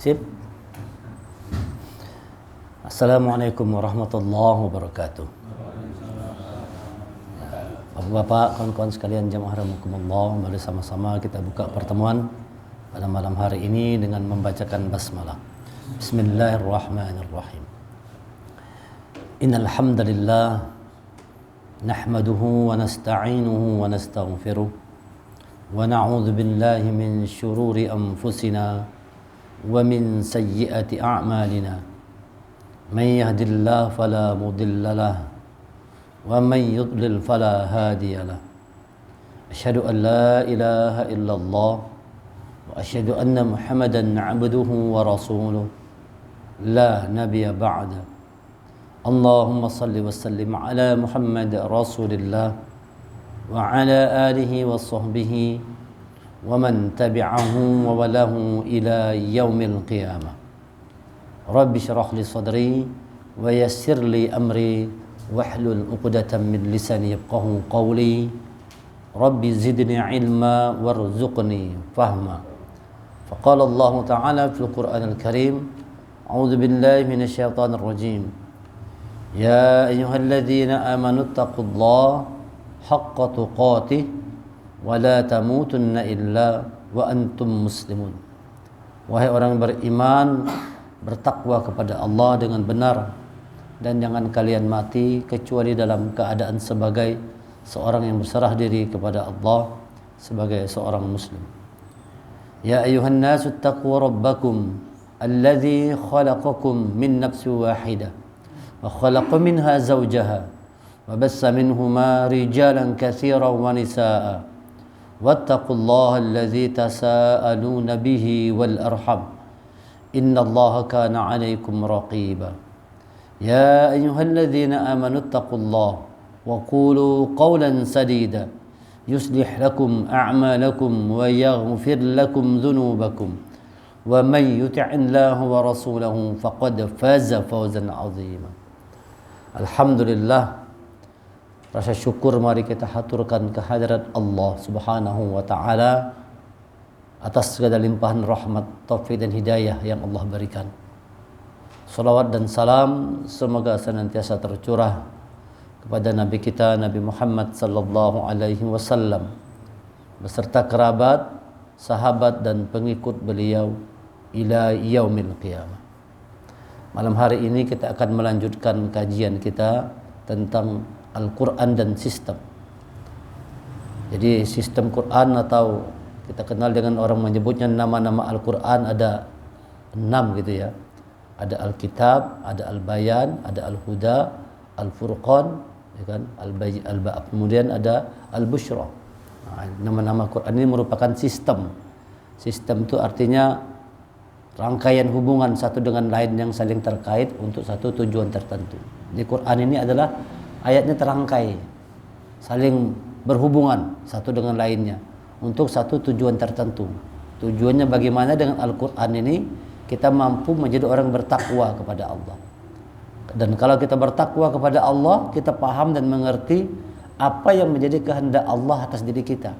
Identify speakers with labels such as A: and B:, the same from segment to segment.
A: Sip. Assalamualaikum warahmatullahi wabarakatuh. Bapak-bapak, kawan-kawan sekalian, jamaah rahimakumullah, mari sama-sama kita buka pertemuan pada malam hari ini dengan membacakan basmalah. Bismillahirrahmanirrahim. Innal hamdalillah nahmaduhu wa nasta'inuhu wa nastaghfiruh wa na'udzu billahi min shururi anfusina wa min sayyiati a'malina. من يهد الله فلا مضل له ومن يضلل فلا هادي له أشهد أن لا إله إلا الله وأشهد أن محمدا عبده ورسوله لا نبي بعده اللهم صل وسلم على محمد رسول الله وعلى آله وصحبه ومن تبعه ووله إلى يوم القيامة Rabbi syrah li sadri wa yassir li amri wahlul 'uqdatam min lisani yafqahu qawli Rabbi zidni ilma warzuqni fahma. Faqala Allah Ta'ala fil Qur'anil Karim, a'udzu billahi minasy syaithanir rajim. Ya ayyuhalladzina amanu taqullaha haqqa tuqatih wa la tamutunna illa wa antum muslimun. Wahai orang beriman, bertakwa kepada Allah dengan benar dan jangan kalian mati kecuali dalam keadaan sebagai seorang yang berserah diri kepada Allah sebagai seorang muslim. Ya ayyuhan nasu taqu rabbakum alladzi khalaqakum min nafsin wahidah wa khalaqa minha zawjaha wa bassa minhuma rijalan katsiran wa nisaa'a wattaqullaha alladzi tasaaluna bihi wal arham Inna Allah kana 'alaikum raqiba. Ya ayyuhalladzina amanu taqullaha wa qulu qawlan sadida yuslih lakum a'malakum wa yaghfir lakum dhunubakum wa may yuti'illaha wa rasulahu faqad faza fawzan 'azima. Alhamdulillah, rasa syukur mari kita haturkan kehadirat Allah Subhanahu wa taala atas segala limpahan rahmat, taufik dan hidayah yang Allah berikan. Salawat dan salam semoga senantiasa tercurah kepada Nabi kita Nabi Muhammad sallallahu alaihi wasallam beserta kerabat, sahabat dan pengikut beliau ila yaumil qiyamah. Malam hari ini kita akan melanjutkan kajian kita tentang Al-Qur'an dan sistem. Jadi sistem Quran atau kita kenal dengan orang menyebutnya nama-nama Al-Quran ada 6 gitu ya. Ada Al-Kitab, ada Al-Bayan, ada Al-Huda, Al-Furqan, ya kan? Kemudian ada Al-Bushra. Nah, nama-nama Quran ini merupakan sistem. Sistem itu artinya rangkaian hubungan satu dengan lain yang saling terkait untuk satu tujuan tertentu. Di Quran ini adalah ayatnya terangkai, saling berhubungan satu dengan lainnya untuk satu tujuan tertentu. Tujuannya bagaimana dengan Al-Quran ini kita mampu menjadi orang bertakwa kepada Allah. Dan kalau kita bertakwa kepada Allah, kita paham dan mengerti apa yang menjadi kehendak Allah atas diri kita.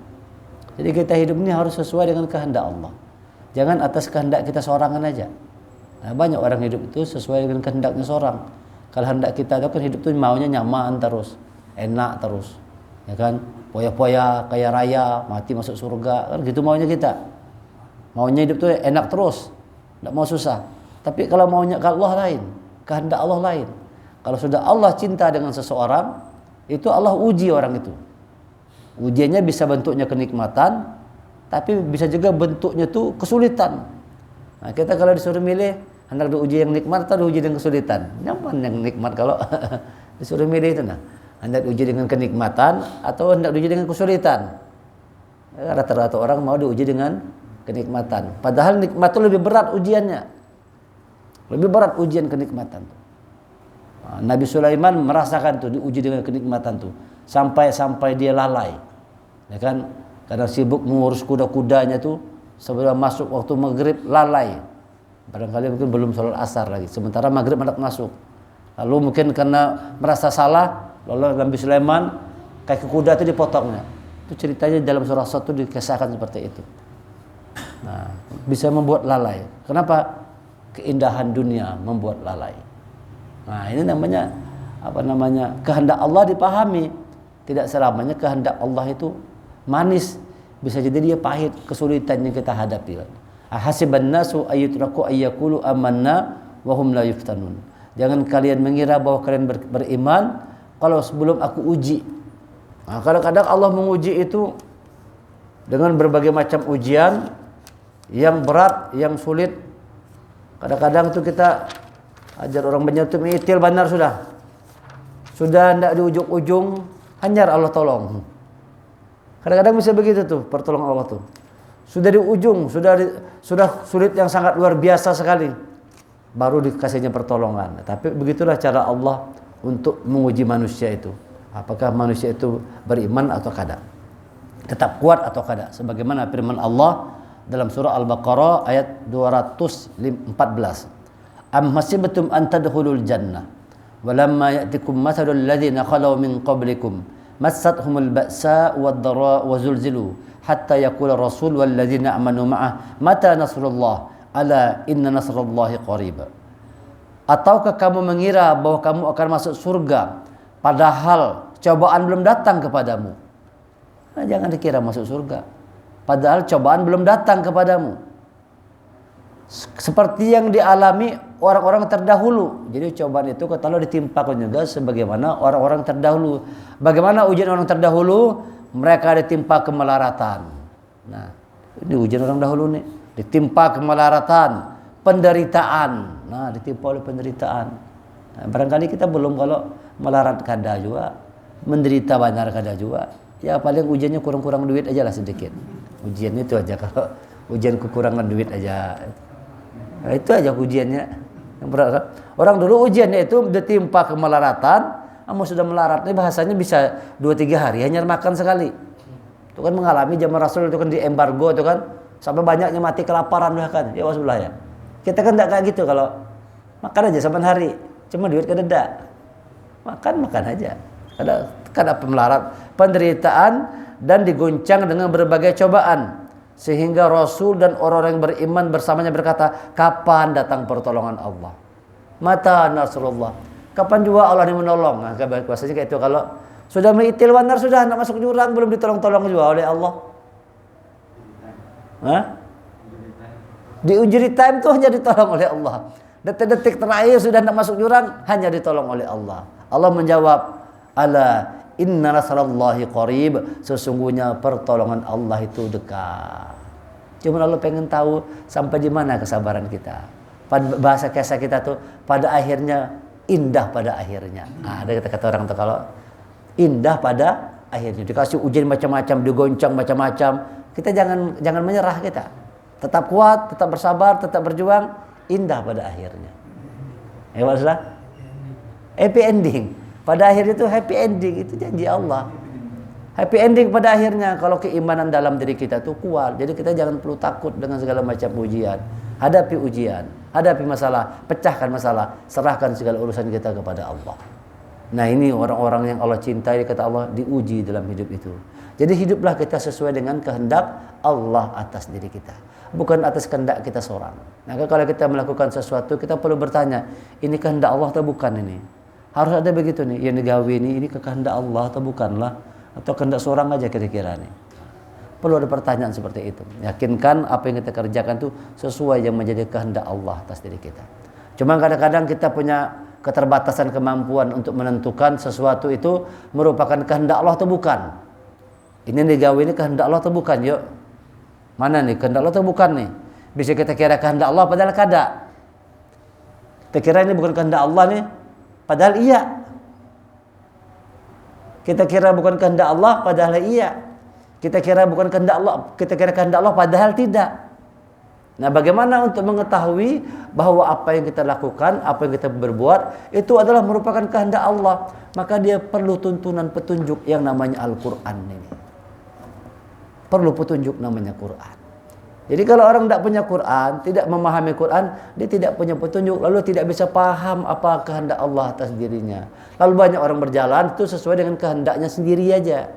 A: Jadi kita hidup ini harus sesuai dengan kehendak Allah. Jangan atas kehendak kita seorangan aja. Nah, banyak orang hidup itu sesuai dengan kehendaknya seorang. Kalau hendak kita itu kan hidup itu maunya nyaman terus, enak terus, ya kan? Poya-poya, kaya raya, mati masuk surga, kan gitu maunya kita. Maunya hidup tuh enak terus, tidak mau susah. Tapi kalau maunya ke Allah lain, kehendak Allah lain. Kalau sudah Allah cinta dengan seseorang, itu Allah uji orang itu. Ujiannya bisa bentuknya kenikmatan, tapi bisa juga bentuknya tuh kesulitan. Nah, kita kalau disuruh milih, hendak diuji yang nikmat atau diuji dengan kesulitan? Nyaman yang nikmat kalau disuruh milih itu nah. Hendak diuji dengan kenikmatan atau hendak diuji dengan kesulitan. Rata-rata orang mau diuji dengan kenikmatan. Padahal nikmat itu lebih berat ujiannya. Lebih berat ujian kenikmatan. Nabi Sulaiman merasakan tuh diuji dengan kenikmatan tuh. Sampai dia lalai. Ya kan? Karena sibuk mengurus kuda-kudanya tuh sebelum masuk waktu maghrib lalai. Barangkali mungkin belum sholat asar lagi. Sementara maghrib hendak masuk. Lalu mungkin karena merasa salah, lalu Nabi Sulaiman kaki kuda itu dipotongnya. Itu ceritanya dalam surah Sad itu dikisahkan seperti itu. Nah, bisa membuat lalai. Kenapa? keindahan dunia membuat lalai. Nah, ini namanya kehendak Allah dipahami. Tidak selamanya kehendak Allah itu manis, bisa jadi dia pahit, kesulitan yang kita hadapi. Hasiban nasu ayyutraku ayyakulu amanna wa hum la yuftanun. Jangan kalian mengira bahwa kalian beriman kalau sebelum aku uji. Nah, kadang-kadang Allah menguji itu dengan berbagai macam ujian yang berat, yang sulit. Kadang-kadang tuh kita ajar orang banyak tuh mitil benar sudah hendak di ujung-ujung hanyar Allah tolong. Kadang-kadang bisa begitu tuh pertolongan Allah tuh. Sudah di ujung, sudah sulit yang sangat luar biasa sekali, baru dikasihnya pertolongan. Tapi begitulah cara Allah untuk menguji manusia itu. Apakah manusia itu beriman atau kada, tetap kuat atau kada. Sebagaimana firman Allah dalam surah Al-Baqarah ayat 214. Am hasibtum an tadkhulul jannah walamma ya'tikum mathalul ladzina khalu min qablikum massathumul ba'sa wad-dharra wa zulzilu hatta yaqula rasul wal ladzina amanu ma'ah mata nasrullah ala inna nasrallahi qarib. Ataukah kamu mengira bahwa kamu akan masuk surga padahal cobaan belum datang kepadamu? Nah, jangan dikira masuk surga padahal cobaan belum datang kepadamu. Seperti yang dialami orang-orang terdahulu. Jadi cobaan itu kalau ditimpakan juga sebagaimana orang-orang terdahulu. Bagaimana ujian orang terdahulu? Mereka ditimpa kemelaratan. Nah, ini ujian orang dahulu nih. Ditimpa kemelaratan, penderitaan. Nah, ditimpa oleh penderitaan. Nah, barangkali kita belum, kalau melarat kada juga, menderita banyak kada juga. Ya paling ujiannya kurang-kurang duit aja lah sedikit. Ujian itu aja, kalau ujian kekurangan duit aja. Nah, itu aja ujiannya. Yang berat. Orang dulu ujiannya itu ditimpa kemelaratan. Kamu sudah melarat, ini bahasanya bisa 2-3 hari hanya makan sekali. Itu kan mengalami zaman Rasul itu kan di embargo itu kan, sampai banyaknya mati kelaparan bahkan. Ya wasbillah ya. Kita kan enggak kayak gitu, kalau makan aja 8 hari, cuma duit kededa. Makan aja. Ada pemelarat, penderitaan dan digoncang dengan berbagai cobaan. Sehingga Rasul dan orang-orang yang beriman bersamanya berkata, kapan datang pertolongan Allah? Mata nasrullah. Kapan juga Allah ini menolong? Nah, bahasanya kayak itu. Kalau sudah meitil wanar, sudah nak masuk jurang, belum ditolong-tolong juga oleh Allah. Hah? Di injury time itu hanya ditolong oleh Allah. Detik-detik terakhir sudah nak masuk jurang, hanya ditolong oleh Allah. Allah menjawab, ala inna nasrallahi qarib. Sesungguhnya pertolongan Allah itu dekat. Cuma Allah pengen tahu sampai di mana kesabaran kita. Bahasa kisah kita tuh pada akhirnya indah pada akhirnya. Nah, ada kata-kata orang tuh kalau indah pada akhirnya. Dikasih ujian macam-macam, digoncang macam-macam, kita jangan menyerah kita. Tetap kuat, tetap bersabar, tetap berjuang, indah pada akhirnya. Maksudnya happy ending. Pada akhirnya itu happy ending, itu janji Allah. Happy ending pada akhirnya kalau keimanan dalam diri kita tuh kuat. Jadi kita jangan perlu takut dengan segala macam ujian. Hadapi ujian, hadapi masalah, pecahkan masalah, serahkan segala urusan kita kepada Allah. Nah, ini orang-orang yang Allah cintai, kata Allah, diuji dalam hidup itu. Jadi hiduplah kita sesuai dengan kehendak Allah atas diri kita, bukan atas kehendak kita seorang. Maka kalau kita melakukan sesuatu, kita perlu bertanya, ini kehendak Allah atau bukan ini? Harus ada begitu nih, yang digawe ini kehendak Allah atau bukanlah? Atau kehendak seorang aja kira-kira nih? Perlu ada pertanyaan seperti itu. Yakinkan apa yang kita kerjakan itu sesuai yang menjadi kehendak Allah atas diri kita. Cuma kadang-kadang kita punya keterbatasan kemampuan untuk menentukan sesuatu itu merupakan kehendak Allah atau bukan. Ini yang digawe ini kehendak Allah atau bukan? Yuk, mana nih kehendak Allah atau bukan nih? Bisa kita kira kehendak Allah padahal kada. Kita kira ini bukan kehendak Allah nih, padahal iya. Kita kira bukan kehendak Allah padahal iya. Kita kira bukan kehendak Allah, kita kira kehendak Allah padahal tidak. Nah, bagaimana untuk mengetahui bahwa apa yang kita lakukan, apa yang kita berbuat itu adalah merupakan kehendak Allah? Maka dia perlu tuntunan petunjuk yang namanya Al-Quran ini. Perlu petunjuk namanya Quran. Jadi kalau orang tidak punya Quran, tidak memahami Quran, dia tidak punya petunjuk, lalu tidak bisa paham apa kehendak Allah atas dirinya. Lalu banyak orang berjalan itu sesuai dengan kehendaknya sendiri aja.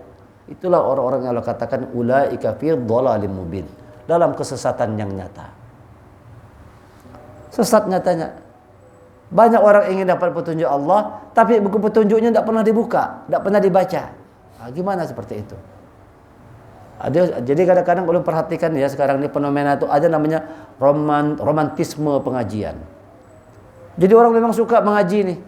A: Itulah orang-orang yang Allah katakan ulaika fi dhalalim mubin, dalam kesesatan yang nyata. Sesat nyatanya. Banyak orang ingin dapat petunjuk Allah, tapi buku petunjuknya tidak pernah dibuka, tidak pernah dibaca. Nah, gimana seperti itu? Jadi kadang-kadang belum perhatikan ya, sekarang ini fenomena itu ada namanya romantisme pengajian. Jadi orang memang suka mengaji nih.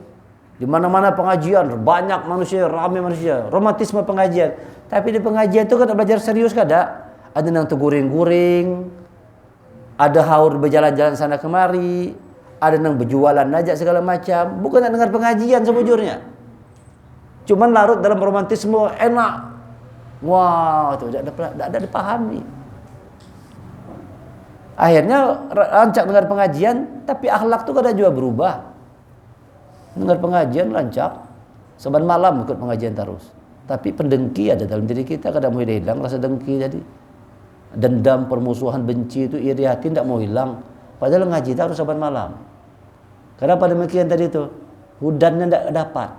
A: Di mana-mana pengajian, banyak manusia, ramai manusia, romantisme pengajian. Tapi di pengajian itu kan belajar serius kada. Ada yang guring-guring, ada haur berjalan-jalan sana kemari, ada yang berjualan aja segala macam. Bukan nak dengar pengajian sebujurnya. Cuman larut dalam romantisme enak. Wah, itu tidak ada dipahami. Akhirnya rancak dengar pengajian, tapi akhlak itu kada juga berubah. Dengar pengajian lancak, saban malam ikut pengajian terus. Tapi pendengki ada dalam diri kita, kadang mau hilang rasa dengki tadi. Dendam, permusuhan, benci itu iri hati tidak mau hilang. Padahal ngaji terus saban malam. Kenapa demikian tadi itu? Hudannya tidak dapat.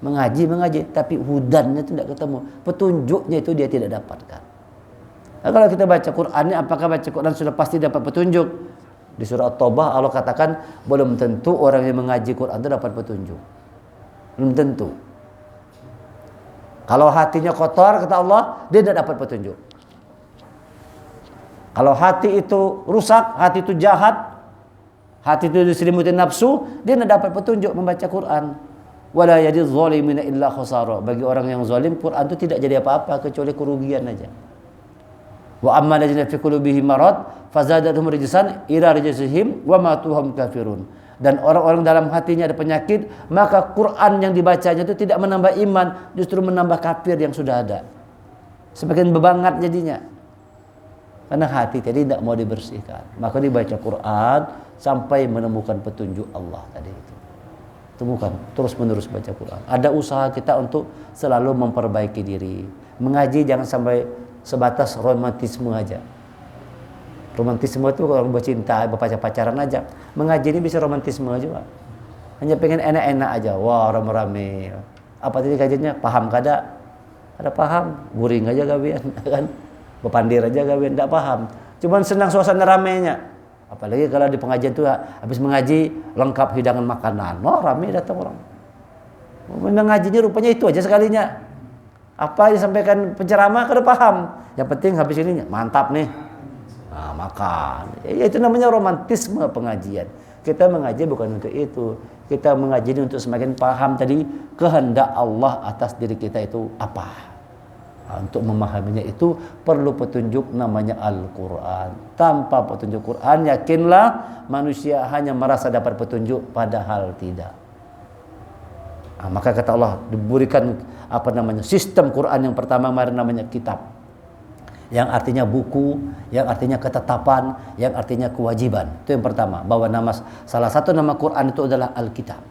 A: Mengaji, tapi hudannya itu tidak ketemu. Petunjuknya itu dia tidak dapatkan. Nah, kalau kita baca Qur'annya, apakah baca Qur'an sudah pasti dapat petunjuk? Di surah At-Taubah Allah katakan belum tentu orang yang mengaji Quran itu dapat petunjuk. Belum tentu. Kalau hatinya kotor kata Allah, dia tidak dapat petunjuk. Kalau hati itu rusak, hati itu jahat, hati itu diselimuti nafsu, dia tidak dapat petunjuk membaca Quran. Wala yadidz zalimina illa khasara. Bagi orang yang zalim, Quran itu tidak jadi apa-apa kecuali kerugian aja. Wa amma alladzina fi qulubihim marad fazadatuhum rijsan ila rijsihim wa matuhum kafirun. Dan orang-orang dalam hatinya ada penyakit, maka Quran yang dibacanya itu tidak menambah iman, justru menambah kafir yang sudah ada. Semakin bebangat jadinya. Karena hati tadi tidak mau dibersihkan. Maka dibaca Quran sampai menemukan petunjuk Allah tadi itu. Temukan, terus menerus baca Quran. Ada usaha kita untuk selalu memperbaiki diri. Mengaji jangan sampai sebatas romantisme aja. Romantisme itu orang bercinta, berpacaran aja. Mengaji ini bisa romantisme juga. Hanya pengen enak-enak aja. Wah, rame-rame. Apa tadi kajiannya? Paham kada? Ada paham? Guring aja gawean, kan? Bepandir aja gawean, enggak paham. Cuman senang suasana ramenya. Apalagi kalau di pengajian itu habis mengaji lengkap hidangan makanan. Wah, rame datang orang. Mengajinya rupanya itu aja sekalinya. Apa yang disampaikan penceramah kada paham. Yang penting habis ini mantap nih. Nah, makan. Ya, itu namanya romantisme pengajian. Kita mengaji bukan untuk itu. Kita mengaji untuk semakin paham tadi kehendak Allah atas diri kita itu apa. Nah, untuk memahaminya itu perlu petunjuk namanya Al-Quran. Tanpa petunjuk Quran, yakinlah manusia hanya merasa dapat petunjuk padahal tidak. Nah, maka kata Allah diberikan sistem Quran yang pertama namanya kitab, yang artinya buku, yang artinya ketetapan, yang artinya kewajiban. Itu yang pertama, bahwa salah satu nama Quran itu adalah Alkitab,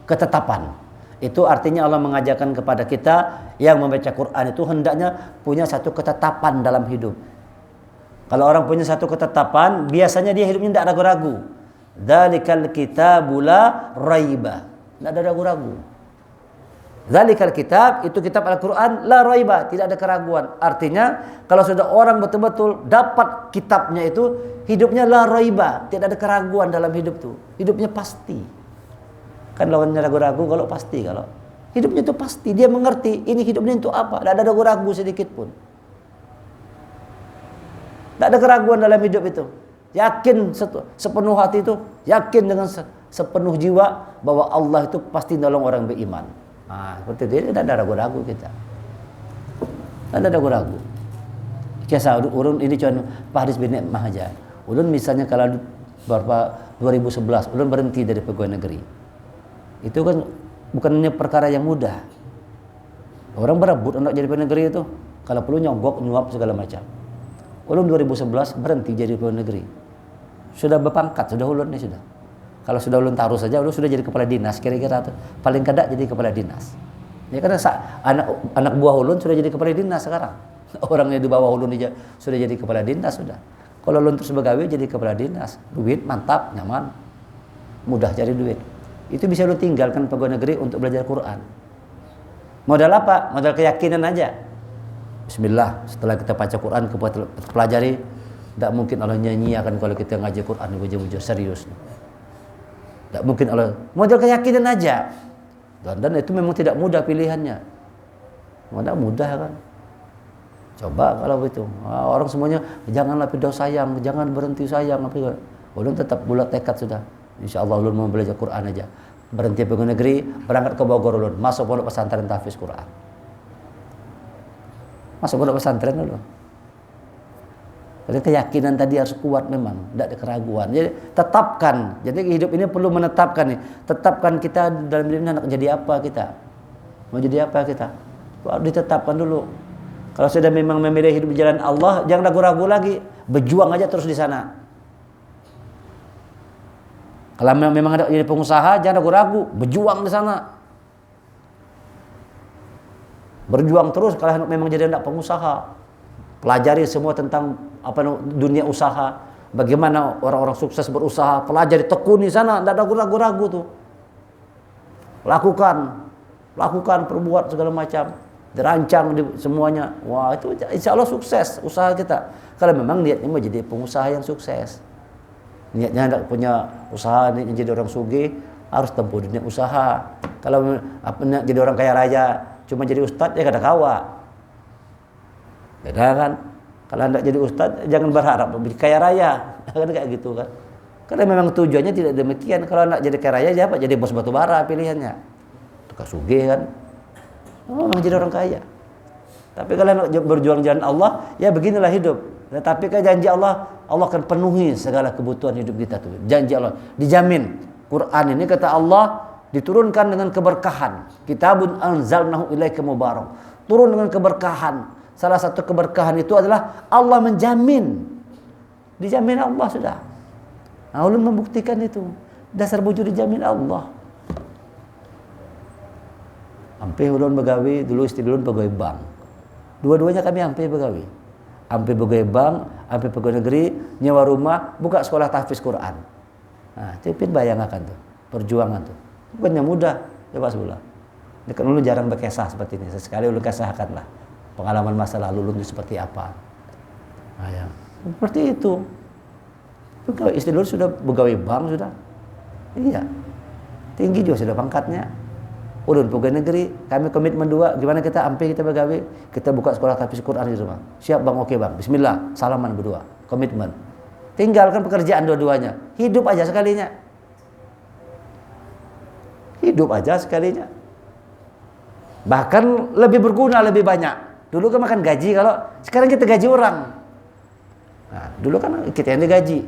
A: ketetapan. Itu artinya Allah mengajarkan kepada kita yang membaca Quran itu hendaknya punya satu ketetapan dalam hidup. Kalau orang punya satu ketetapan, biasanya dia hidupnya tidak ragu-ragu. Dzalikal kitabu la raiba. Tidak ada ragu-ragu. Dzalikal kitab, itu kitab Al-Quran, la raiba, tidak ada keraguan. Artinya kalau sudah orang betul-betul dapat kitabnya itu, hidupnya la raiba, tidak ada keraguan dalam hidup itu. Hidupnya pasti. Kan lawannya ragu-ragu, kalau pasti, kalau hidupnya itu pasti, dia mengerti ini hidupnya itu apa, tidak ada ragu-ragu sedikit pun. Tidak ada keraguan dalam hidup itu. Yakin sepenuh hati itu, yakin dengan sepenuh jiwa bahwa Allah itu pasti nolong orang beriman. Nah, seperti itu, tidak ada ragu-ragu kita. Tidak ada ragu-ragu. Kisah urun ini cuma Pak Haris bin Ni'mah aja. Ulun misalnya kalau berapa 2011, ulun berhenti dari pegawai negeri. Itu kan bukannya perkara yang mudah. Orang berebut untuk jadi pegawai negeri itu, kalau perlu nyogok, nyuap segala macam. Ulun 2011 berhenti jadi pegawai negeri. Sudah berpangkat, sudah ulun nih sudah. Kalau sudah ulun taruh saja, ulun sudah jadi kepala dinas kira-kira tuh. Paling kada jadi kepala dinas. Ya karena anak buah ulun sudah jadi kepala dinas sekarang. Orangnya di bawah ulun aja sudah jadi kepala dinas sudah. Kalau ulun terus begawe jadi kepala dinas, duit mantap, nyaman, mudah cari duit. Itu bisa lu tinggalkan pegawai negeri untuk belajar Quran. Modal apa? Modal keyakinan aja. Bismillah, setelah kita baca Quran, kita pelajari, Tidak mungkin Allah nyanyiakan kalau kita ngaji Quran bujur-bujur serius. Tidak mungkin Allah. Modal keyakinan aja. Dan itu memang tidak mudah pilihannya. Tidak mudah kan. Coba kalau begitu. Orang semuanya janganlah pindah sayang, jangan berhenti sayang. Ulun tetap bulat tekad sudah. Insya Allah ulun mau belajar Quran aja. Berhenti pegawai negeri, berangkat ke Bogor ulun, masuk pondok pesantren tahfiz Quran. Masuk pondok pesantren ulun. Jadi keyakinan tadi harus kuat memang, tidak ada keraguan. Jadi tetapkan. Jadi hidup ini perlu menetapkan nih. Tetapkan kita dalam hidup ini nak jadi apa kita. Mau jadi apa kita? Ditetapkan dulu. Kalau sudah memang memilih hidup di jalan Allah, jangan ragu-ragu lagi. Berjuang aja terus di sana. Kalau memang ada jadi pengusaha, jangan ragu-ragu. Berjuang di sana. Berjuang terus kalau memang jadi anak pengusaha. Pelajari semua tentang dunia usaha, bagaimana orang-orang sukses berusaha, pelajari, tekuni sana, tidak ada ragu-ragu tuh. Lakukan, perbuat segala macam, dirancang semuanya. Wah, itu insya Allah sukses usaha kita. Kalau memang niatnya mau jadi pengusaha yang sukses, niatnya tidak punya usaha, niatnya jadi orang sugih, harus tempuh dunia usaha. Kalau jadi orang kaya raya, cuma jadi ustadz ya kada kawa. Beda kan? Kalau anda jadi ustadz, jangan berharap menjadi kaya raya, kan kayak gitu kan? Karena memang tujuannya tidak demikian. Kalau anda jadi kaya raya, siapa? Jadi bos batu bara pilihannya, tukang sugih kan? Memang jadi orang kaya. Tapi kalau anda berjuang jalan Allah, ya beginilah hidup. Tapi kan janji Allah, Allah akan penuhi segala kebutuhan hidup kita tuh. Janji Allah, dijamin. Quran ini kata Allah diturunkan dengan keberkahan. Kitabun anzalnahu ilaika mubarak. Turun dengan keberkahan. Salah satu keberkahan itu adalah Allah menjamin. Dijamin Allah sudah. Nah, ulun membuktikan itu. Dasar bujur dijamin Allah. Ampe ulun begawi, dulu istri ulun pegawai bank. Dua-duanya kami ampe begawi. Ampe pegawai bank, ampe pegawai negeri, nyewa rumah, buka sekolah tahfiz Quran. Nah, tipin bayangkan tuh, perjuangan tuh. Bukannya mudah, coba sebelah. Dekat ulun jarang berkesah seperti ini. Sesekali ulun kesahkan lah. Pengalaman masa lalu lu seperti apa? Nah, ya. Seperti itu. Istri lu sudah pegawai bank sudah. Iya. Tinggi juga sudah pangkatnya. Ulun pegawai negeri, kami komitmen dua, gimana kita ampe kita pegawai, kita buka sekolah tahfiz Quran di rumah. Siap Bang, oke Bang. Bismillah, salaman berdua. Komitmen. Tinggalkan pekerjaan dua-duanya. Hidup aja sekalinya. Hidup aja sekalinya. Bahkan lebih berguna, lebih banyak. Dulu kan makan gaji, kalau sekarang kita gaji orang. Nah, dulu kan kita yang digaji.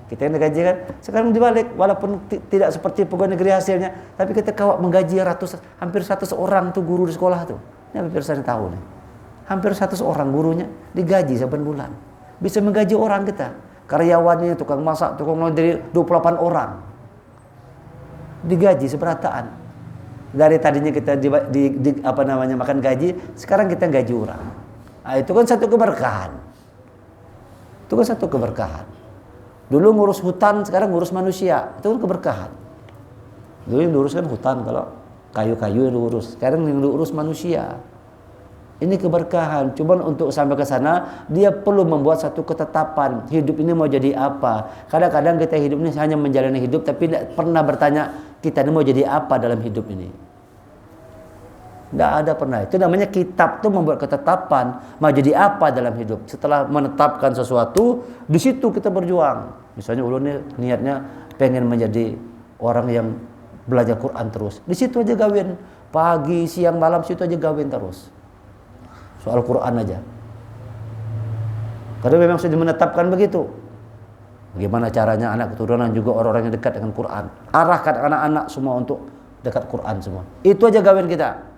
A: Kita yang digaji kan. Sekarang dibalik, walaupun tidak seperti pegawai negeri hasilnya, tapi kita kawat menggaji hampir 100 orang tuh guru di sekolah tuh. Ini hampir saya tahu nih. Hampir 100 orang gurunya digaji saban bulan. Bisa menggaji orang kita. Karyawannya, tukang masak, tukang laundry 28 orang. Digaji seberataan. Dari tadinya kita makan gaji, sekarang kita gaji orang. Nah, itu kan satu keberkahan. Itu kan satu keberkahan. Dulu ngurus hutan, sekarang ngurus manusia. Itu kan keberkahan. Dulu yang diurus kan hutan, kalau kayu-kayu yang diurus. Sekarang yang diurus manusia. Ini keberkahan. Cuman untuk sampai ke sana, dia perlu membuat satu ketetapan. Hidup ini mau jadi apa? Kadang-kadang kita hidup ini hanya menjalani hidup, tapi tidak pernah bertanya, kita ini mau jadi apa dalam hidup ini. Tidak ada pernah. Itu namanya kitab itu membuat ketetapan. Mau jadi apa dalam hidup. Setelah menetapkan sesuatu, di situ kita berjuang. Misalnya ulun ini niatnya pengen menjadi orang yang belajar Quran terus. Di situ aja gawin. Pagi, siang, malam, situ aja gawin terus. Soal Quran aja. Karena memang sudah menetapkan begitu. Bagaimana caranya anak keturunan juga orang-orang yang dekat dengan Quran. Arahkan anak-anak semua untuk dekat Quran semua. Itu aja gawin kita.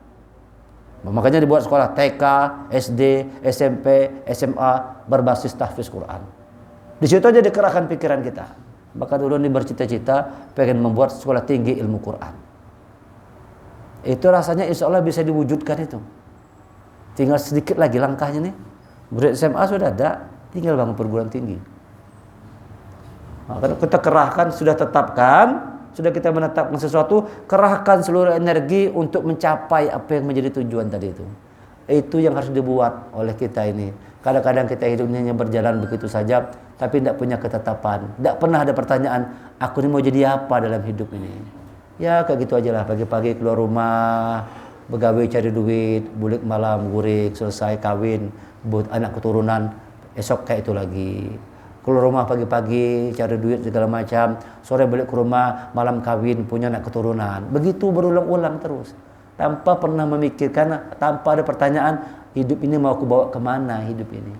A: Makanya dibuat sekolah TK, SD, SMP, SMA berbasis tahfiz Quran. Di situ aja dikerahkan pikiran kita. Bahkan dulu ini bercita-cita pengen membuat sekolah tinggi ilmu Quran. Itu rasanya insya Allah bisa diwujudkan itu. Tinggal sedikit lagi langkahnya nih. Murid SMA sudah ada, tinggal bangun perguruan tinggi. Nah, kita kerahkan, sudah tetapkan, sudah kita menetapkan sesuatu, kerahkan seluruh energi untuk mencapai apa yang menjadi tujuan tadi itu. Itu yang harus dibuat oleh kita ini. Kadang-kadang kita hidupnya hanya berjalan begitu saja, tapi tidak punya ketetapan. Tidak pernah ada pertanyaan, aku ini mau jadi apa dalam hidup ini. Ya kayak gitu aja lah, pagi-pagi keluar rumah, begawe cari duit, bulik malam gurik, selesai kawin, buat anak keturunan, esok kayak itu lagi. Keluar rumah pagi-pagi cari duit segala macam, sore balik ke rumah, malam kawin, punya anak keturunan. Begitu berulang-ulang terus, tanpa pernah memikirkan, tanpa ada pertanyaan, hidup ini mau aku bawa kemana hidup ini.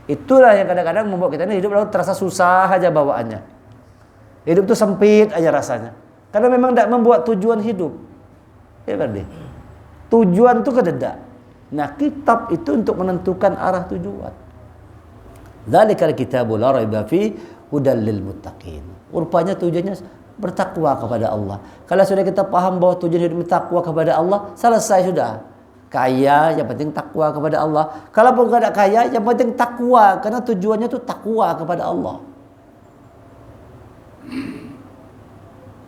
A: Itulah yang kadang-kadang membuat kita ini hidup lalu terasa susah aja bawaannya. Hidup itu sempit aja rasanya, karena memang tidak membuat tujuan hidup. Ya kan deh, tujuan itu kededak. Nah kitab itu untuk menentukan arah tujuan. Dzalikal kitabu la raiba fi hudal lil muttaqin. Rupanya tujuannya bertakwa kepada Allah. Kalau sudah kita paham bahwa tujuan hidup bertakwa kepada Allah, selesai sudah. Kaya yang penting takwa kepada Allah. Kalau bukan ada kaya yang penting takwa, karena tujuannya itu takwa kepada Allah.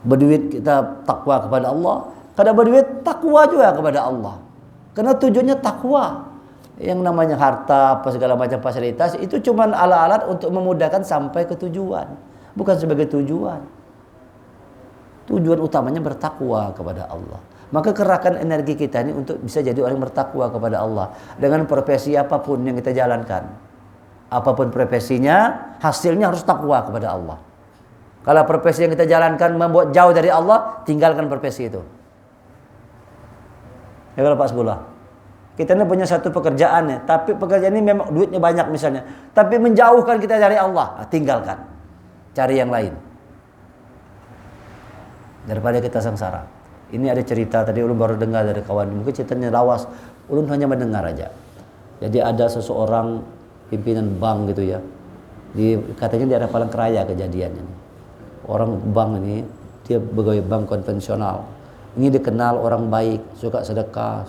A: Berduit kita takwa kepada Allah. Kalau berduit takwa juga kepada Allah. Karena tujuannya takwa. Yang namanya harta apa segala macam fasilitas itu cuma alat-alat untuk memudahkan sampai ke tujuan, bukan sebagai tujuan. Tujuan utamanya bertakwa kepada Allah. Maka kerahkan energi kita ini untuk bisa jadi orang bertakwa kepada Allah dengan profesi apapun yang kita jalankan. Apapun profesinya, hasilnya harus takwa kepada Allah. Kalau profesi yang kita jalankan membuat jauh dari Allah, tinggalkan profesi itu. Ya kalau Pak Sebulah, kita ini punya satu pekerjaan ya, tapi pekerjaan ini memang duitnya banyak misalnya, tapi menjauhkan kita dari Allah, tinggalkan, cari yang lain daripada kita sengsara. Ini ada cerita tadi ulun baru dengar dari kawan, mungkin ceritanya lawas, ulun hanya mendengar aja. Jadi ada seseorang pimpinan bank gitu ya, katanya di daerah Palangkaraya kejadiannya. Orang bank ini dia pegawai bank konvensional, ini dikenal orang baik, suka sedekah,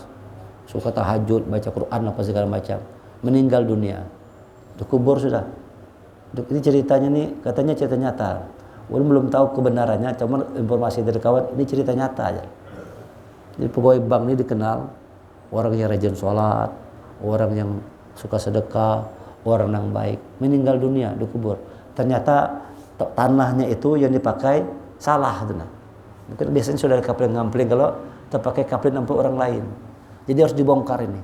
A: suka tahajud, baca Quran apa segala macam. Meninggal dunia, dikubur sudah. Ini ceritanya nih, katanya cerita nyata. Walaupun belum tahu kebenarannya, cuma informasi dari kawan, ini cerita nyata aja. Jadi pegawai bank ini dikenal orang yang rajin sholat, orang yang suka sedekah, orang yang baik. Meninggal dunia, dikubur. Ternyata tanahnya itu yang dipakai salah, nah. Mungkin biasanya sudah ada kapling-ngampling kalau terpakai kapling untuk orang lain. Jadi harus dibongkar ini,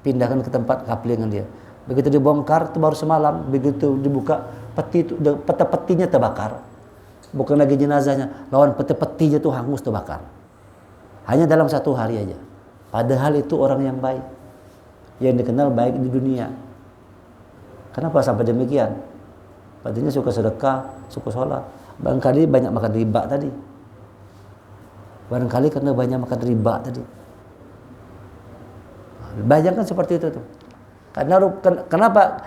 A: pindahkan ke tempat kaplingan dia. Begitu dibongkar, itu baru semalam, begitu dibuka, peti-petinya terbakar. Bukan lagi jenazahnya, lawan peti-petinya tuh hangus terbakar. Hanya dalam 1 hari aja. Padahal itu orang yang baik, yang dikenal baik di dunia. Kenapa sampai demikian? Padahal suka sedekah, suka sholat. Barangkali banyak makan riba tadi. Barangkali karena banyak makan riba tadi. Bayangkan seperti itu tuh. Karena kenapa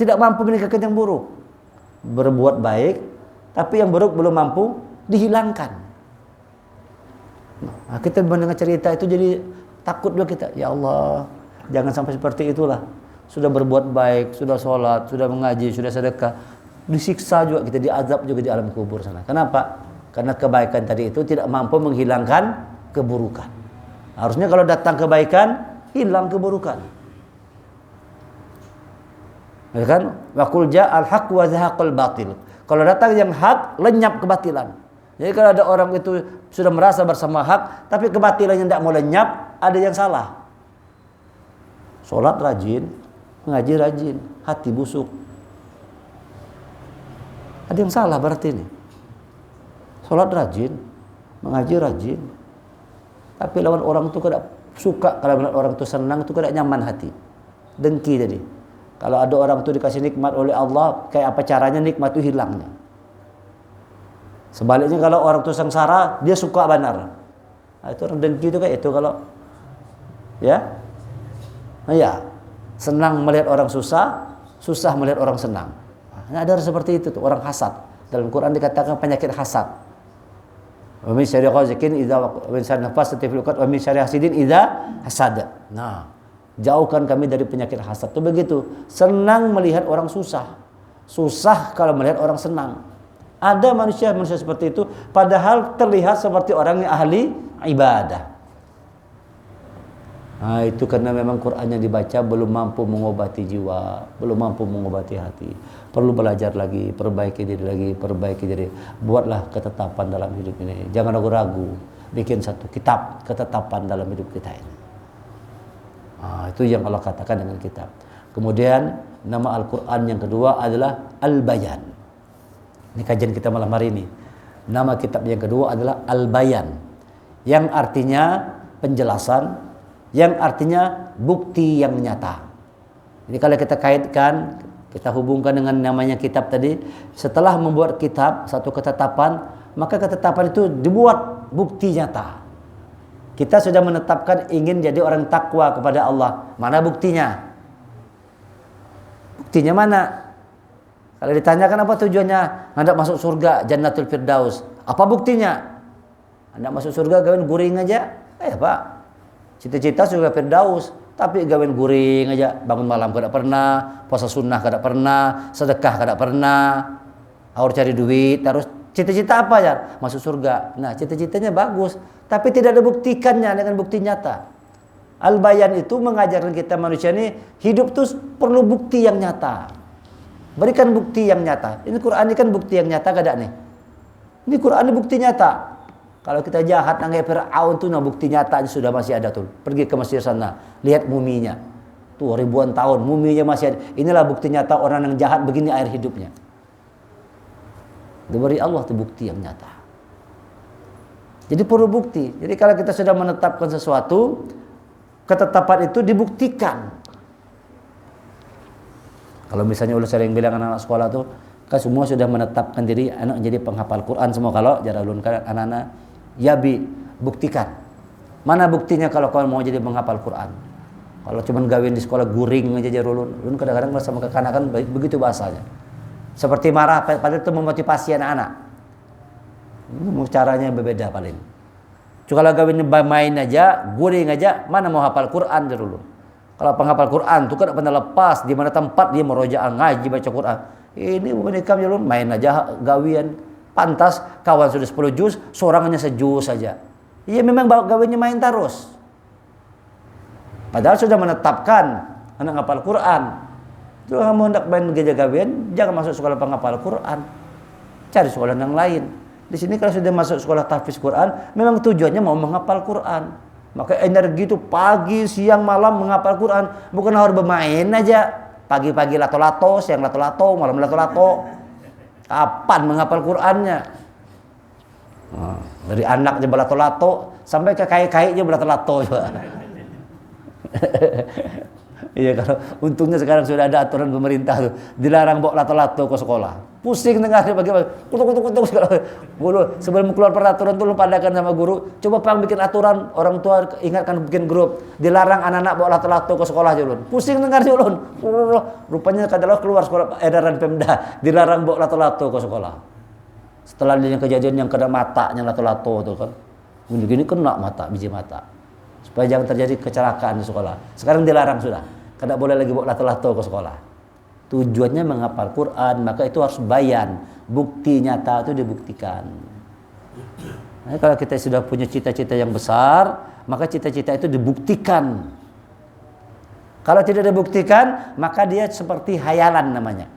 A: tidak mampu meninggalkan yang buruk? Berbuat baik, tapi yang buruk belum mampu dihilangkan. Nah, kita mendengar cerita itu jadi takut juga kita. Ya Allah, jangan sampai seperti itulah. Sudah berbuat baik, sudah sholat, sudah mengaji, sudah sedekah, disiksa juga kita, diazab juga di alam kubur sana. Kenapa? Karena kebaikan tadi itu tidak mampu menghilangkan keburukan. Harusnya kalau datang kebaikan, hilang keburukan. Ya kan? Wa qul ja'al haqq wa zahaqal batil. Kalau datang yang hak, lenyap kebatilan. Jadi kalau ada orang itu sudah merasa bersama hak, tapi kebatilannya tidak mau lenyap, ada yang salah. Sholat rajin, ngaji rajin, hati busuk. Ada yang salah berarti ini. Sholat rajin, mengaji rajin, tapi lawan orang itu tidak suka, kalau melihat orang itu senang itu tidak nyaman hati, dengki tadi. Kalau ada orang itu dikasih nikmat oleh Allah, kayak apa caranya nikmat itu hilangnya. Sebaliknya kalau orang itu sengsara, dia suka benar. Nah, itu orang dengki itu kayak itu kalau ya. Nah, ya, senang melihat orang susah, susah melihat orang senang. Nah, ada seperti itu tuh, orang hasad. Dalam Quran dikatakan penyakit hasad. Wa min syarri ghasiqin idza wa min syarri nafasatin fil 'uqad wa min syarri hasidin idza hasad. Nah, jauhkan kami dari penyakit hasad. Itu begitu. Senang melihat orang susah. Susah kalau melihat orang senang. Ada manusia seperti itu, padahal terlihat seperti orang yang ahli ibadah. Nah, itu karena memang Quran yang dibaca belum mampu mengobati jiwa, belum mampu mengobati hati. Perlu belajar lagi, perbaiki diri lagi, perbaiki diri. Buatlah ketetapan dalam hidup ini. Jangan ragu-ragu. Bikin satu kitab ketetapan dalam hidup kita ini. Nah, itu yang Allah katakan dengan kitab. Kemudian nama Al-Quran yang kedua adalah Al-Bayan. Ini kajian kita malam hari ini. Nama kitab yang kedua adalah Al-Bayan, yang artinya penjelasan, yang artinya bukti yang nyata. Jadi kalau kita kaitkan, kita hubungkan dengan namanya kitab tadi, setelah membuat kitab satu ketetapan, maka ketetapan itu dibuat bukti nyata. Kita sudah menetapkan ingin jadi orang takwa kepada Allah. Mana buktinya? Buktinya mana? Kalau ditanyakan apa tujuannya? Hendak masuk surga, Jannatul Firdaus. Apa buktinya? Hendak masuk surga gawin guring aja. Pak, cita-cita surga Firdaus, tapi gawin guring aja. Bangun malam kada pernah, puasa sunnah kada pernah, sedekah kada pernah, harus cari duit, terus cita-cita apa ya? Masuk surga. Nah, cita-citanya bagus, tapi tidak ada buktikannya dengan bukti nyata. Al-Bayan itu mengajarkan kita manusia ini hidup tuh perlu bukti yang nyata. Berikan bukti yang nyata. Ini Quran ini kan bukti yang nyata kada nih? Ini Quran ini bukti nyata. Kalau kita jahat nangai Fir'aun tuh, nah bukti nyatanya sudah masih ada tuh. Pergi ke Mesir sana, lihat muminya. Tuh ribuan tahun muminya masih ada. Inilah bukti nyata orang yang jahat begini air hidupnya. Diberi Allah tuh bukti yang nyata. Jadi perlu bukti. Jadi kalau kita sudah menetapkan sesuatu, ketetapan itu dibuktikan. Kalau misalnya ulun sering bilang anak-anak sekolah tuh, kan semua sudah menetapkan diri anak jadi penghafal Quran semua. Kalau jarang ulun kan anak-anak, ya bi, buktikan. Mana buktinya kalau kau mau jadi penghafal Quran? Kalau cuma gawin di sekolah guring aja jar ulun kadang-kadang sama kekanakan begitu bahasanya. Seperti marah, padahal itu memotivasi anak-anak. Caranya berbeda paling. Cuma kalau gawin main aja, guring aja, mana mau hafal Quran jar ulun. Kalau penghafal Quran tuh kan pernah lepas di mana tempat dia merojaah ngaji baca Quran. Ini mereka ulun main aja gawian. Pantas kawan sudah 10 juz, seorang hanya sejuz saja. Iya memang gawiannya main terus. Padahal sudah menetapkan anak hafal Quran. Kalau kamu hendak main gereja gawian, jangan masuk sekolah penghafal Quran. Cari sekolah yang lain. Di sini kalau sudah masuk sekolah tahfiz Quran, memang tujuannya mau menghafal Quran. Maka energi itu pagi, siang, malam menghafal Quran. Bukan harus bermain aja. Pagi-pagi lato-lato, siang lato-lato, malam lato-lato. Kapan menghafal Qurannya? Dari anaknya belato-lato sampai ke kai-kainya belato-lato. Iya, kalau untungnya sekarang sudah ada aturan pemerintah tuh, dilarang bawa lato-lato ke sekolah. Pusing dengar bagaimana. Kutuk guru sebelum keluar peraturan tuh lu padakan sama guru, coba Pang bikin aturan, orang tua ingatkan bikin grup, dilarang anak-anak bawa lato-lato ke sekolah aja ulun. Pusing dengar sih ulun. Rupanya kadalah keluar sekolah edaran Pemda, dilarang bawa lato-lato ke sekolah. Setelah adanya kejadian yang kena matanya lato-lato tuh kan. Gini kena mata, biji mata. Supaya jangan terjadi kecelakaan di sekolah. Sekarang dilarang sudah. Tidak boleh lagi bawa lato-lato ke sekolah. Tujuannya menghafal Quran, maka itu harus bayan. Bukti nyata itu dibuktikan. Nah, kalau kita sudah punya cita-cita yang besar, maka cita-cita itu dibuktikan. Kalau tidak dibuktikan, maka dia seperti hayalan namanya.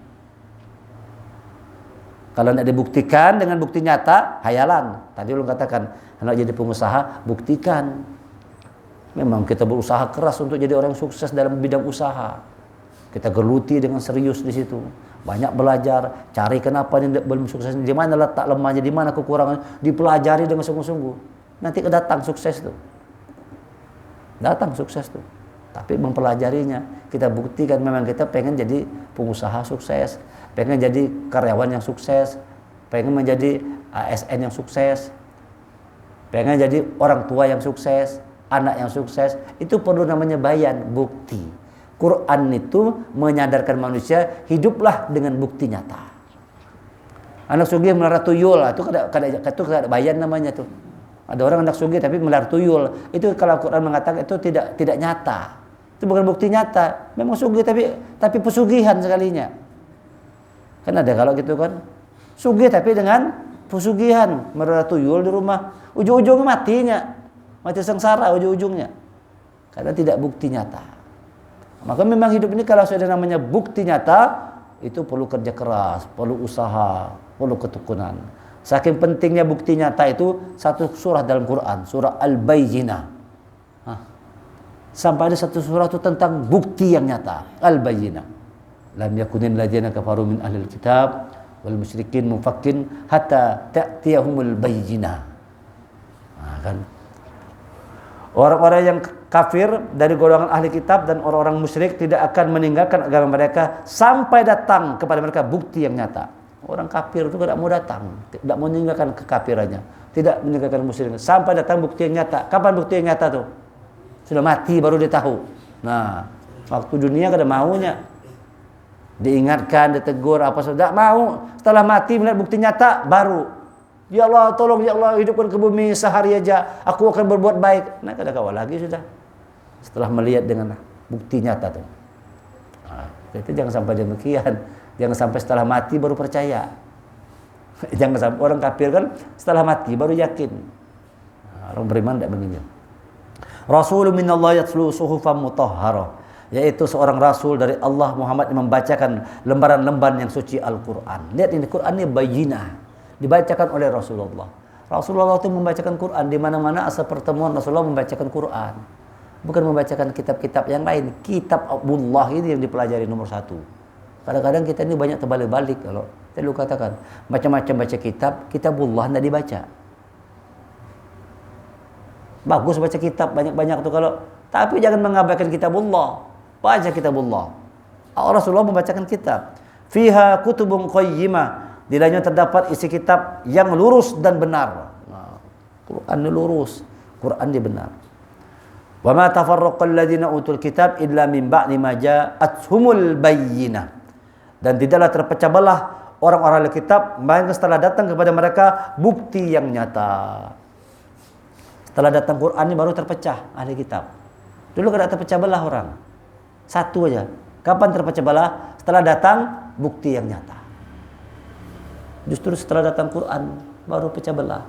A: Kalau tidak dibuktikan dengan bukti nyata, hayalan. Tadi lu katakan, hendak jadi pengusaha, buktikan. Memang kita berusaha keras untuk jadi orang sukses dalam bidang usaha. Kita geluti dengan serius di situ. Banyak belajar, cari kenapa ini belum sukses, di mana letak lemahnya, di mana kekurangan, dipelajari dengan sungguh-sungguh. Nanti datang sukses tuh. Datang sukses tuh. Tapi mempelajarinya, kita buktikan memang kita pengen jadi pengusaha sukses, pengen jadi karyawan yang sukses, pengen menjadi ASN yang sukses, pengen jadi orang tua yang sukses, anak yang sukses. Itu perlu namanya bayan, bukti. Quran itu menyadarkan manusia hiduplah dengan bukti nyata. Anak sugih melihara tuyul, itu kada bayan namanya tuh. Ada orang anak sugih tapi melihara tuyul. Itu kalau Quran mengatakan itu tidak nyata. Itu bukan bukti nyata. Memang sugih tapi pesugihan sekalinya. Kan ada kalau gitu kan. Sugih tapi dengan pesugihan, melihara tuyul di rumah. Ujung-ujungnya matinya. Mati sengsara ujung-ujungnya. karena tidak bukti nyata. Maka memang hidup ini kalau sudah namanya bukti nyata, itu perlu kerja keras, perlu usaha, perlu ketekunan. Saking pentingnya bukti nyata itu satu surah dalam Quran, surah Al-Bayyinah. Sampai ada satu surah itu tentang bukti yang nyata, Al-Bayyinah. Lam yakunil ladzina kafaru min ahlil kitab wal musyrikin mufakkin hatta ta'tiyahumul bayyinah. Kan orang-orang yang kafir dari golongan ahli kitab dan orang-orang musyrik tidak akan meninggalkan agama mereka sampai datang kepada mereka bukti yang nyata. Orang kafir itu tidak mau datang, tidak mau meninggalkan kekafirannya, tidak meninggalkan musyrik sampai datang bukti yang nyata. Kapan bukti yang nyata tuh? Sudah mati baru dia tahu. Nah, waktu dunia kada maunya. Diingatkan, ditegur apa sudah mau. Setelah mati melihat bukti nyata baru, ya Allah tolong ya Allah hidupkan ke bumi sehari aja, aku akan berbuat baik. Nah kada kawal lagi sudah. Setelah melihat dengan bukti nyata tuh. Nah, itu jangan sampai demikian. Jangan sampai setelah mati baru percaya. Jangan sampai orang kafir kan setelah mati baru yakin. Nah, orang beriman tidak begini. Rasulun minallah yatlu suhufan mutahharah, yaitu seorang rasul dari Allah Muhammad yang membacakan lembaran-lembaran yang suci Al-Quran. Lihat ini Quran ini bayyinah, dibacakan oleh Rasulullah. Rasulullah itu membacakan Quran di mana-mana asal pertemuan Rasulullah membacakan Quran. Bukan membacakan kitab-kitab yang lain. Kitab Abdullah ini yang dipelajari nomor satu. Kadang-kadang kita ini banyak terbalik-balik. Kalau saya dulu katakan macam-macam baca kitabullah tidak dibaca. Bagus baca kitab banyak-banyak tuh kalau, tapi jangan mengabaikan kitabullah. Baca kitabullah. Rasulullah membacakan kitab. Fiha kutubun qayyimah. Di dalamnya terdapat isi kitab yang lurus dan benar. Nah, Quran ini lurus, Quran ini benar. Wa ma tafarraqal ladzina utul kitab illa min ba'di ma ja'atuhumul bayyinah. Dan tidaklah terpecah belah orang-orang ahli kitab melainkan setelah datang kepada mereka bukti yang nyata. Setelah datang Quran ini baru terpecah ahli kitab. Dulu kada terpecah belah orang. Satu aja. Kapan terpecah belah? Setelah datang bukti yang nyata. Justru setelah datang Quran baru pecah belah.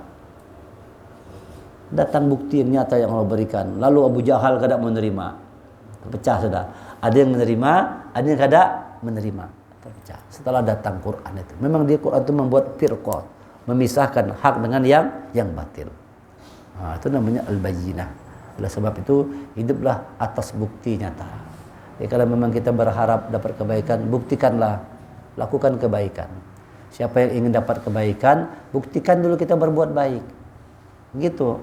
A: Datang bukti yang nyata yang Allah berikan. Lalu Abu Jahal kada menerima. Terpecah sudah. Ada yang menerima, ada yang kada menerima. Terpecah. Setelah datang Quran itu. Memang dia Quran itu membuat firqah, memisahkan hak dengan yang batil. Nah, itu namanya al-bayyinah. Oleh sebab itu hiduplah atas bukti nyata. Jadi kalau memang kita berharap dapat kebaikan, buktikanlah, lakukan kebaikan. Siapa yang ingin dapat kebaikan, buktikan dulu kita berbuat baik. Gitu.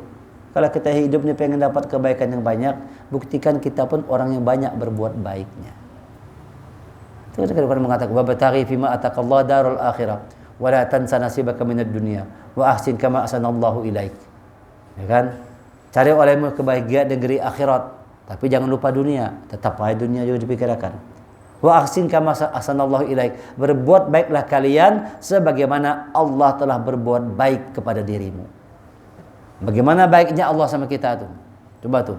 A: Kalau kita hidupnya pengen dapat kebaikan yang banyak, buktikan kita pun orang yang banyak berbuat baiknya. Itu kadang-kadang mengatakan wabtaghi fima ataqallahu darul akhirah wa la tansa nasibaka minad dunya wa ahsin kama ahsanallahu ilaik. Ya kan? Cari olehmu kebahagiaan negeri akhirat, tapi jangan lupa dunia. Tetap aja dunia juga dipikirkan. Wa ahsin kama ahsanallahu ilaik. Berbuat baiklah kalian sebagaimana Allah telah berbuat baik kepada dirimu. Bagaimana baiknya Allah sama kita tuh? Coba tuh.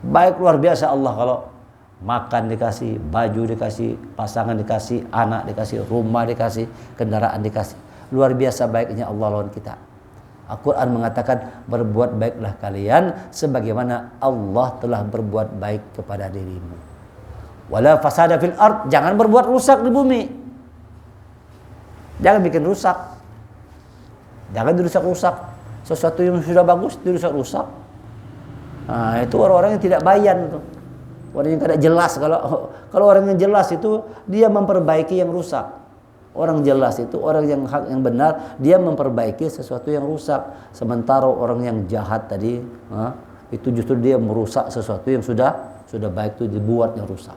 A: Baik luar biasa Allah kalau makan dikasih, baju dikasih, pasangan dikasih, anak dikasih, rumah dikasih, kendaraan dikasih. Luar biasa baiknya Allah lawan kita. Al-Quran mengatakan berbuat baiklah kalian sebagaimana Allah telah berbuat baik kepada dirimu. Wala fasada fil ard, jangan berbuat rusak di bumi. Jangan bikin rusak. Jangan dirusak-rusak. Sesuatu yang sudah bagus dirusak-rusak. Nah, itu orang-orang yang tidak bayan tuh. Orang yang tidak jelas. Kalau orang yang jelas itu dia memperbaiki yang rusak. Orang jelas itu orang yang hak yang benar, dia memperbaiki sesuatu yang rusak. Sementara orang yang jahat tadi itu justru dia merusak sesuatu yang sudah baik itu dibuat yang rusak.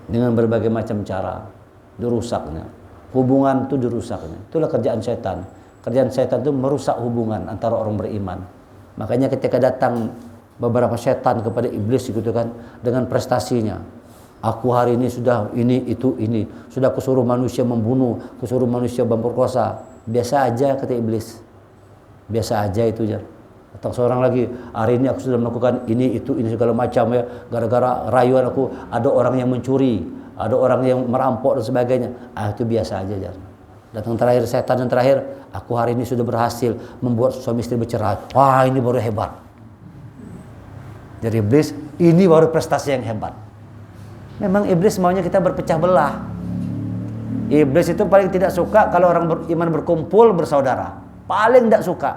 A: Dengan berbagai macam cara dirusaknya. Hubungan itu dirusaknya. Itulah kerjaan setan. Kerjaan setan itu merusak hubungan antara orang beriman. Makanya ketika datang beberapa setan kepada iblis gitu kan dengan prestasinya. Aku hari ini sudah ini itu ini, sudah kusuruh manusia membunuh, kusuruh manusia memperkosa. Biasa aja kata iblis. Biasa aja itu aja. Atau seorang lagi, hari ini aku sudah melakukan ini itu ini segala macam ya, gara-gara rayuan aku ada orang yang mencuri, ada orang yang merampok dan sebagainya. Itu biasa aja ya. Datang terakhir setan yang terakhir, aku hari ini sudah berhasil membuat suami istri bercerai. Wah, ini baru hebat. Dari iblis, ini baru prestasi yang hebat. Memang iblis maunya kita berpecah belah. Iblis itu paling tidak suka kalau orang beriman berkumpul bersaudara. Paling tidak suka.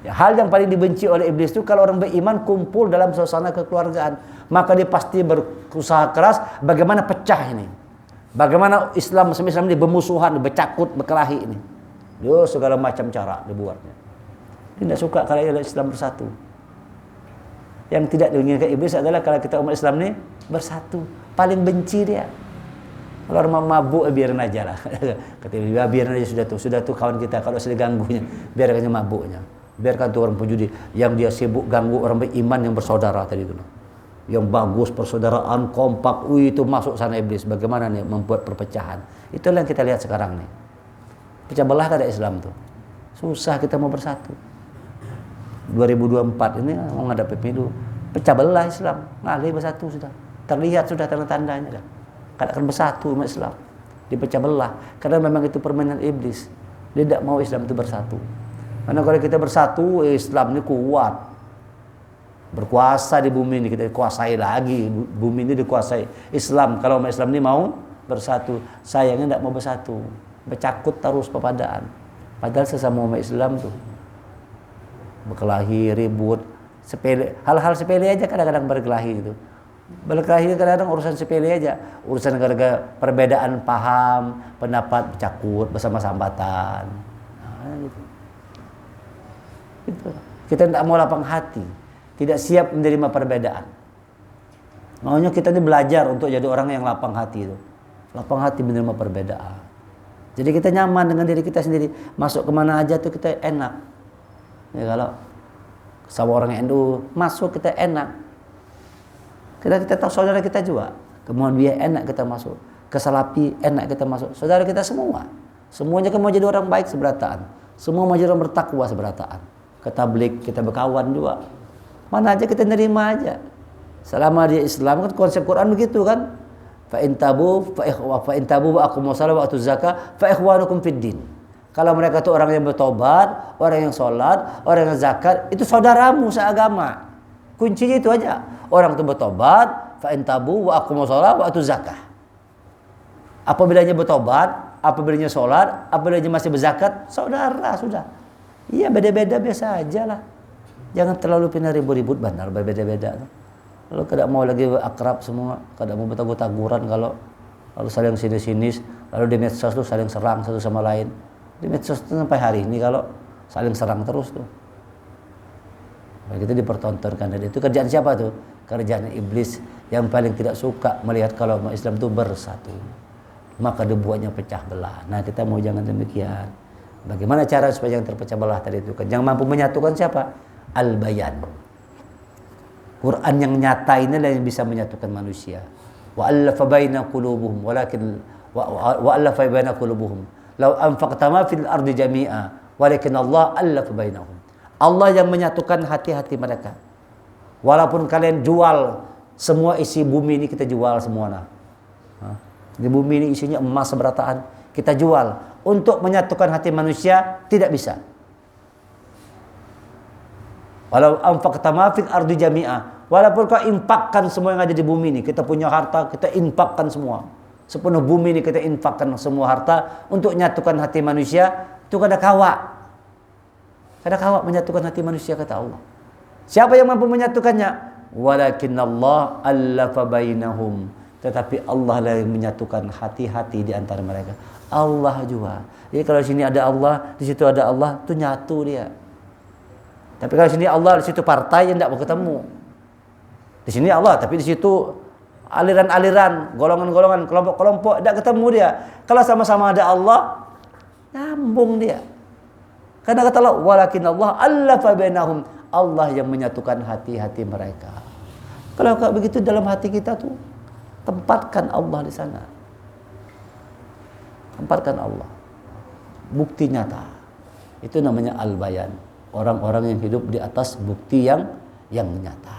A: Ya, hal yang paling dibenci oleh iblis itu kalau orang beriman kumpul dalam suasana kekeluargaan. Maka dia pasti berusaha keras bagaimana pecah ini. Bagaimana Islam ini bermusuhan, bercakut, berkelahi ini. Dia segala macam cara dibuatnya. Dia tidak suka kalau Islam bersatu. Yang tidak diinginkan iblis adalah kalau kita umat Islam ini bersatu. Paling benci dia. Kalau orang mabuk, biarin aja lah. Kata dia, biarin aja sudah tuh kawan kita. Kalau sudah ganggunya, biarkan aja mabuknya. Biarkan tuh orang penjudi yang dia sibuk ganggu orang beriman yang bersaudara tadi itu. Yang bagus persaudaraan kompak, itu masuk sana iblis. Bagaimana nih membuat perpecahan? Itulah yang kita lihat sekarang nih. Pecah belah kada Islam tuh. Susah kita mau bersatu. 2024 ini mau ngadap pemilu, pecah belah Islam, ngalih bersatu sudah. Terlihat sudah tanda-tandanya dah. Kada akan bersatu umat Islam. Dipecah belah karena memang itu permainan iblis. Dia tidak mau Islam itu bersatu. Karena kalau kita bersatu, Islam ini kuat. Berkuasa di bumi ini, kita dikuasai lagi. Bumi ini dikuasai Islam. Kalau umat Islam ini mau bersatu, sayangnya tidak mau bersatu. Bercakut terus pepadaan. Padahal sesama umat Islam tuh berkelahi, ribut, sepele, hal-hal sepele aja kadang-kadang berkelahi gitu. Berkelahi kadang-kadang urusan sepele aja, urusan gara-gara perbedaan paham, pendapat bercakut bersama sambatan. Nah, gitu. Gitu. Kita tidak mau lapang hati, tidak siap menerima perbedaan. Maunya kita ini belajar untuk jadi orang yang lapang hati itu. Lapang hati menerima perbedaan. Jadi kita nyaman dengan diri kita sendiri. Masuk kemana aja tuh kita enak. Ya, kalau sama orang NU masuk kita enak. Kita tahu saudara kita juga. Ke Muhammadiyah enak kita masuk. Ke Salafi enak kita masuk. Saudara kita semua. Semuanya kan mau jadi orang baik seberataan. Semua mau jadi orang bertakwa seberataan. Ke tablik kita berkawan juga. Mana aja kita nerima aja. Selama dia Islam kan konsep Quran begitu kan. Fa in tabu wa aqamu shalah wa atuz zakah fa ikhwanukum fid din. Kalau mereka itu orang yang bertobat, orang yang sholat, orang yang zakat, itu saudaramu seagama. Kuncinya itu aja. Orang itu bertobat, fa in tabu wa aqamu shalah wa atuz zakah. Apabila dia bertobat, apabila dia sholat, apabila dia masih berzakat, saudara sudah. Iya, beda-beda biasa aja lah. Jangan terlalu pindah ribut-ribut benar berbeda-beda. Kalau tidak mau lagi akrab semua, tidak mau bertagur-taguran kalau lalu saling sinis-sinis, lalu di medsos tuh saling serang satu sama lain. Di medsos tuh sampai hari ini kalau saling serang terus tuh. Begitu dipertontonkan, dan itu kerjaan siapa tuh? Kerjaan iblis yang paling tidak suka melihat kalau umat Islam itu bersatu. Maka dibuatnya pecah belah. Nah, kita mau jangan demikian. Bagaimana cara supaya jangan terpecah belah tadi itu? Yang mampu menyatukan siapa? Al-Bayan. Quran yang nyata inilah yang bisa menyatukan manusia. Wa allafa baina qulubuhum walakin wa allafa baina qulubuhum. Lau anfaqta ma fil ardi jami'a walakin Allah allafa bainahum. Allah yang menyatukan hati-hati mereka. Walaupun kalian jual semua isi bumi ini, kita jual semua nah. Di bumi ini isinya emas seberataan, kita jual untuk menyatukan hati manusia tidak bisa. Walau anfaqta ma fil ardi jami'a, walaupun kau infakkan semua yang ada di bumi ini, kita punya harta, kita infakkan semua. Sepenuh bumi ini kita infakkan semua harta untuk menyatukan hati manusia, itu kada kawa. Kada kawa menyatukan hati manusia, kata Allah. Siapa yang mampu menyatukannya? Walakinallah allafa bainahum. Tetapi Allah lah yang menyatukan hati-hati di antara mereka. Allah juga. Jadi kalau sini ada Allah, di situ ada Allah, itu nyatu dia. Tapi kalau sini Allah, di situ partai yang tidak mau ketemu. Di sini Allah, tapi di situ aliran-aliran, golongan-golongan, kelompok-kelompok tidak ketemu dia. Kalau sama-sama ada Allah, nyambung dia. Karena kata Allah, walakin Allah allafa bainahum. Allah yang menyatukan hati-hati mereka. Kalau begitu dalam hati kita tuh, tempatkan Allah di sana. Tempatkan Allah. Bukti nyata. Itu namanya al-bayan. Orang-orang yang hidup di atas bukti yang nyata.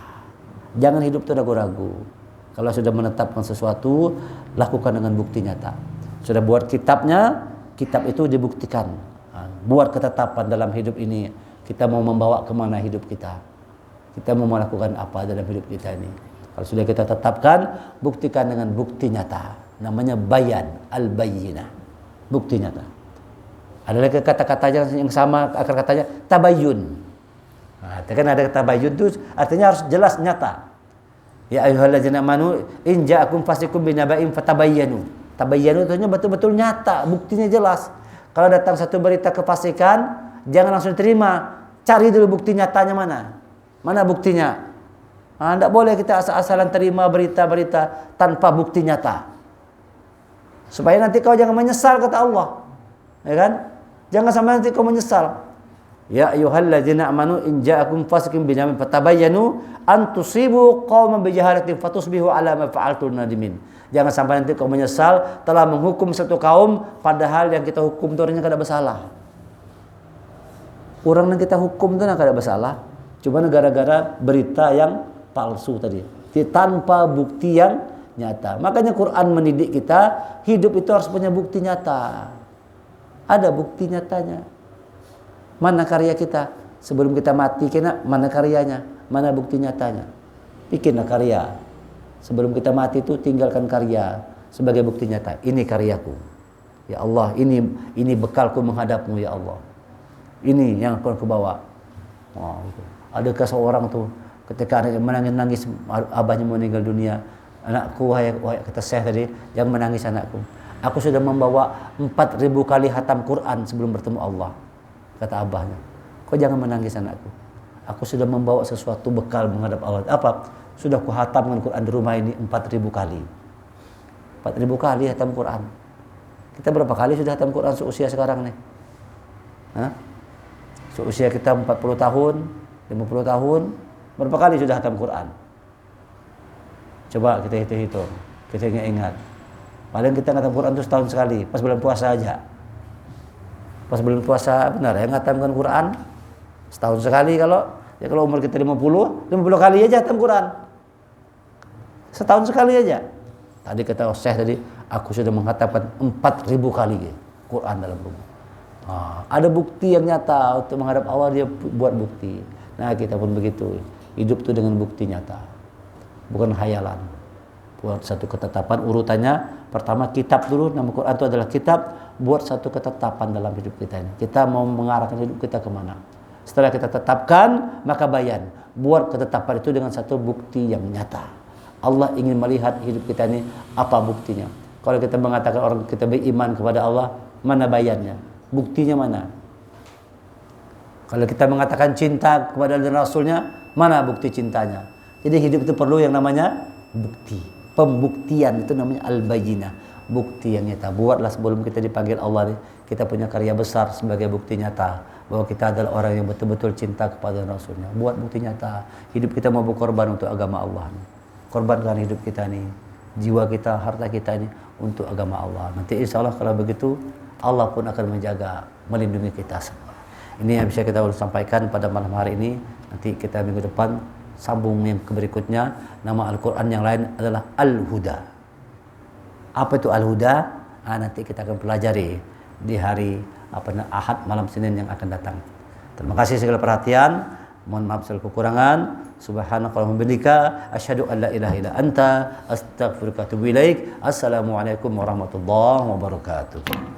A: Jangan hidup tuh ragu-ragu. Kalau sudah menetapkan sesuatu, lakukan dengan bukti nyata. Sudah buat kitabnya, kitab itu dibuktikan. Buat ketetapan dalam hidup ini, kita mau membawa kemana hidup kita. Kita mau melakukan apa dalam hidup kita ini. Kalau sudah kita tetapkan, buktikan dengan bukti nyata. Namanya bayan, al-bayyinah. Bukti nyata. Ada lagi kata-kata yang sama, akar katanya tabayyun. Nah, kan ada kata tabayyun itu artinya harus jelas nyata. Ya ayyuhallazina amanu in ja'akum fasiqun binaba'in fatabayyanu. Tabayyanu itu betul-betul nyata, buktinya jelas. Kalau datang satu berita kefasikan, jangan langsung terima. Cari dulu bukti nyatanya mana. Mana buktinya? Tidak boleh kita asal-asalan terima berita-berita tanpa bukti nyata. Supaya nanti kau jangan menyesal, kata Allah. Ya kan? Jangan sampai nanti kau menyesal. Ya ayyuhallazina amanu in ja'akum fasiqun binaba'in fatabayyanu an tusibu qauman bijahalatin fatusbihu ala ma fa'altum nadimin. Jangan sampai nanti kau menyesal telah menghukum satu kaum padahal yang kita hukum itu orangnya kada bersalah. Orang yang kita hukum itu kada bersalah, cuma gara-gara berita yang palsu tadi, tanpa bukti yang nyata. Makanya Quran mendidik kita, hidup itu harus punya bukti nyata. Ada bukti nyatanya. Mana karya kita? Sebelum kita mati, mana karyanya? Mana bukti nyatanya? Bikinlah karya. Sebelum kita mati itu tinggalkan karya sebagai bukti nyata. Ini karyaku. Ya Allah, ini bekalku menghadapmu ya Allah. Ini yang akan aku bawa. Oh, gitu. Adakah seorang tuh ketika anaknya menangis abahnya meninggal dunia, anakku, wahai kata Syekh tadi, yang menangis anakku. Aku sudah membawa 4.000 kali hatam Quran sebelum bertemu Allah. Kata abahnya, kau jangan menangis anakku. Aku sudah membawa sesuatu bekal menghadap Allah. Apa? Sudah ku hatamkan Quran di rumah ini 4.000 kali. 4.000 kali hatam Quran. Kita berapa kali sudah hatam Quran seusia sekarang nih? Hah? Seusia kita 40 tahun, 50 tahun, berapa kali sudah hatam Quran? Coba kita hitung. Kita ingat. Paling kita hatam Quran itu setahun sekali, pas bulan puasa aja. Pas bulan puasa benar ya ngatamkan Quran setahun sekali. Kalau umur kita 50 kali aja hatam Quran. Setahun sekali aja. Tadi kata Syekh tadi, aku sudah menghatamkan 4.000 kali Quran dalam rumah. Ada bukti yang nyata untuk menghadap Allah, dia buat bukti. Nah, kita pun begitu. Hidup itu dengan bukti nyata. Bukan khayalan. Buat satu ketetapan urutannya, pertama kitab dulu, nama Quran itu adalah kitab. Buat satu ketetapan dalam hidup kita ini. Kita mau mengarahkan hidup kita kemana? Setelah kita tetapkan, maka bayan. Buat ketetapan itu dengan satu bukti yang nyata. Allah ingin melihat hidup kita ini apa buktinya. Kalau kita mengatakan orang kita beriman kepada Allah, mana bayannya? Buktinya mana? Kalau kita mengatakan cinta kepada Rasulnya, mana bukti cintanya? Jadi hidup itu perlu yang namanya bukti. Pembuktian itu namanya al-bayyinah. Bukti yang nyata. Buatlah sebelum kita dipanggil Allah, kita punya karya besar sebagai bukti nyata bahwa kita adalah orang yang betul-betul cinta kepada Rasulnya. Buat bukti nyata. Hidup kita mau berkorban untuk agama Allah. Korbankan hidup kita ini, jiwa kita, harta kita ini untuk agama Allah. Nanti insya Allah kalau begitu, Allah pun akan menjaga, melindungi kita semua. Ini yang bisa kita sampaikan pada malam hari ini. Nanti kita minggu depan sambung yang berikutnya. Nama Al-Quran yang lain adalah Al-Huda. Apa itu Al-Huda? Nanti kita akan pelajari di hari Ahad malam Senin yang akan datang. Terima kasih segala perhatian. Mohon maaf segala kekurangan. Subhanakallahumma bihamdika asyhadu an la ilaha illa anta astaghfiruka wa atubu ilaik. Assalamualaikum warahmatullahi wabarakatuh.